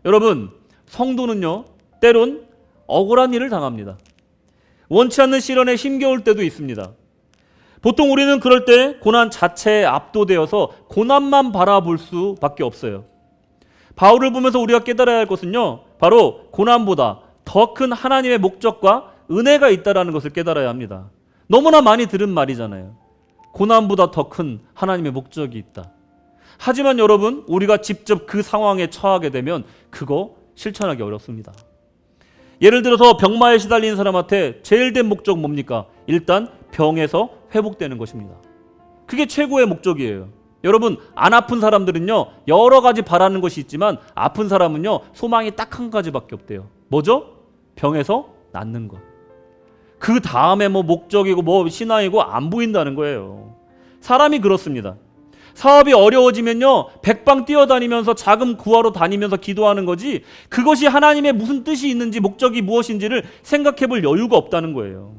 여러분, 성도는요, 때론 억울한 일을 당합니다. 원치 않는 시련에 힘겨울 때도 있습니다. 보통 우리는 그럴 때 고난 자체에 압도되어서 고난만 바라볼 수밖에 없어요. 바울을 보면서 우리가 깨달아야 할 것은요, 바로 고난보다 더 큰 하나님의 목적과 은혜가 있다는 것을 깨달아야 합니다. 너무나 많이 들은 말이잖아요. 고난보다 더 큰 하나님의 목적이 있다. 하지만 여러분, 우리가 직접 그 상황에 처하게 되면 그거 실천하기 어렵습니다. 예를 들어서 병마에 시달리는 사람한테 제일 된 목적 뭡니까? 일단 병에서 회복되는 것입니다. 그게 최고의 목적이에요. 여러분, 안 아픈 사람들은요, 여러 가지 바라는 것이 있지만 아픈 사람은요, 소망이 딱 한 가지밖에 없대요. 뭐죠? 병에서 낫는 것. 그 다음에 목적이고 신앙이고 안 보인다는 거예요. 사람이 그렇습니다. 사업이 어려워지면요, 백방 뛰어다니면서 자금 구하러 다니면서 기도하는 거지, 그것이 하나님의 무슨 뜻이 있는지 목적이 무엇인지를 생각해 볼 여유가 없다는 거예요.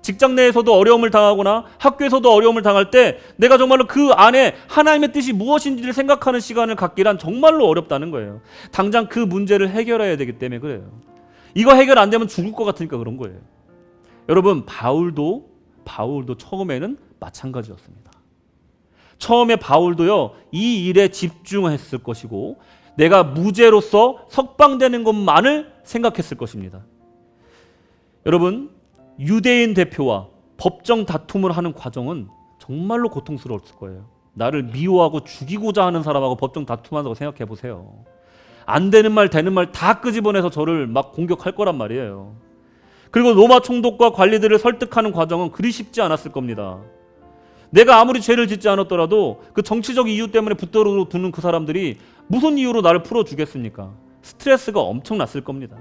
직장 내에서도 어려움을 당하거나 학교에서도 어려움을 당할 때 내가 정말로 그 안에 하나님의 뜻이 무엇인지를 생각하는 시간을 갖기란 정말로 어렵다는 거예요. 당장 그 문제를 해결해야 되기 때문에 그래요. 이거 해결 안 되면 죽을 것 같으니까 그런 거예요. 여러분, 바울도 처음에는 마찬가지였습니다. 처음에 바울도요, 이 일에 집중했을 것이고 내가 무죄로서 석방되는 것만을 생각했을 것입니다. 여러분, 유대인 대표와 법정 다툼을 하는 과정은 정말로 고통스러웠을 거예요. 나를 미워하고 죽이고자 하는 사람하고 법정 다툼한다고 생각해 보세요. 안 되는 말 되는 말 다 끄집어내서 저를 막 공격할 거란 말이에요. 그리고 로마 총독과 관리들을 설득하는 과정은 그리 쉽지 않았을 겁니다. 내가 아무리 죄를 짓지 않았더라도 그 정치적 이유 때문에 붙들어 두는 그 사람들이 무슨 이유로 나를 풀어주겠습니까? 스트레스가 엄청났을 겁니다.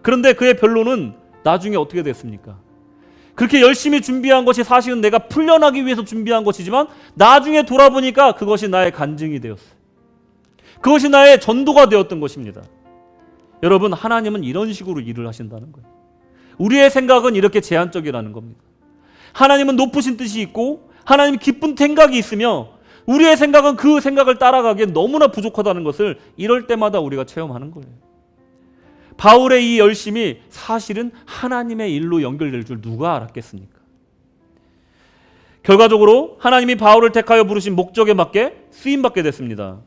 그런데 그의 변론은 나중에 어떻게 됐습니까? 그렇게 열심히 준비한 것이 사실은 내가 풀려나기 위해서 준비한 것이지만 나중에 돌아보니까 그것이 나의 간증이 되었어요. 그것이 나의 전도가 되었던 것입니다. 여러분, 하나님은 이런 식으로 일을 하신다는 거예요. 우리의 생각은 이렇게 제한적이라는 겁니다. 하나님은 높으신 뜻이 있고 하나님 기쁜 생각이 있으며 우리의 생각은 그 생각을 따라가기엔 너무나 부족하다는 것을 이럴 때마다 우리가 체험하는 거예요. 바울의 이 열심이 사실은 하나님의 일로 연결될 줄 누가 알았겠습니까? 결과적으로 하나님이 바울을 택하여 부르신 목적에 맞게 쓰임받게 됐습니다.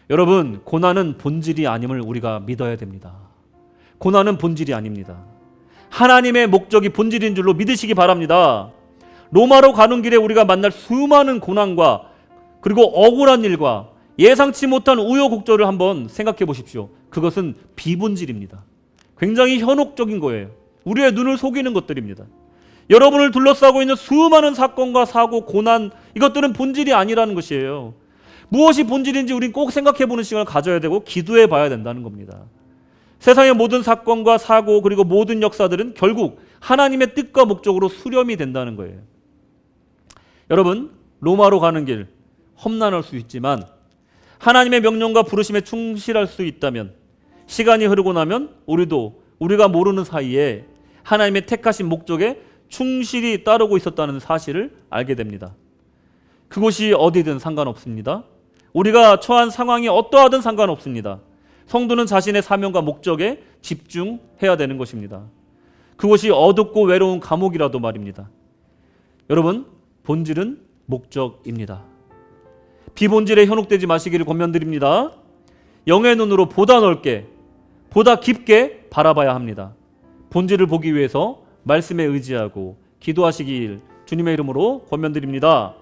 여러분, 고난은 본질이 아님을 우리가 믿어야 됩니다. 고난은 본질이 아닙니다. 하나님의 목적이 본질인 줄로 믿으시기 바랍니다. 로마로 가는 길에 우리가 만날 수많은 고난과 그리고 억울한 일과 예상치 못한 우여곡절을 한번 생각해 보십시오. 그것은 비본질입니다. 굉장히 현혹적인 거예요. 우리의 눈을 속이는 것들입니다. 여러분을 둘러싸고 있는 수많은 사건과 사고, 고난, 이것들은 본질이 아니라는 것이에요. 무엇이 본질인지 우린 꼭 생각해 보는 시간을 가져야 되고 기도해 봐야 된다는 겁니다. 세상의 모든 사건과 사고 그리고 모든 역사들은 결국 하나님의 뜻과 목적으로 수렴이 된다는 거예요. 여러분, 로마로 가는 길 험난할 수 있지만 하나님의 명령과 부르심에 충실할 수 있다면 시간이 흐르고 나면 우리가 모르는 사이에 하나님의 택하신 목적에 충실히 따르고 있었다는 사실을 알게 됩니다. 그곳이 어디든 상관없습니다. 우리가 처한 상황이 어떠하든 상관없습니다. 성도는 자신의 사명과 목적에 집중해야 되는 것입니다. 그것이 어둡고 외로운 감옥이라도 말입니다. 여러분, 본질은 목적입니다. 비본질에 현혹되지 마시기를 권면드립니다. 영의 눈으로 보다 넓게, 보다 깊게 바라봐야 합니다. 본질을 보기 위해서 말씀에 의지하고 기도하시길 주님의 이름으로 권면드립니다.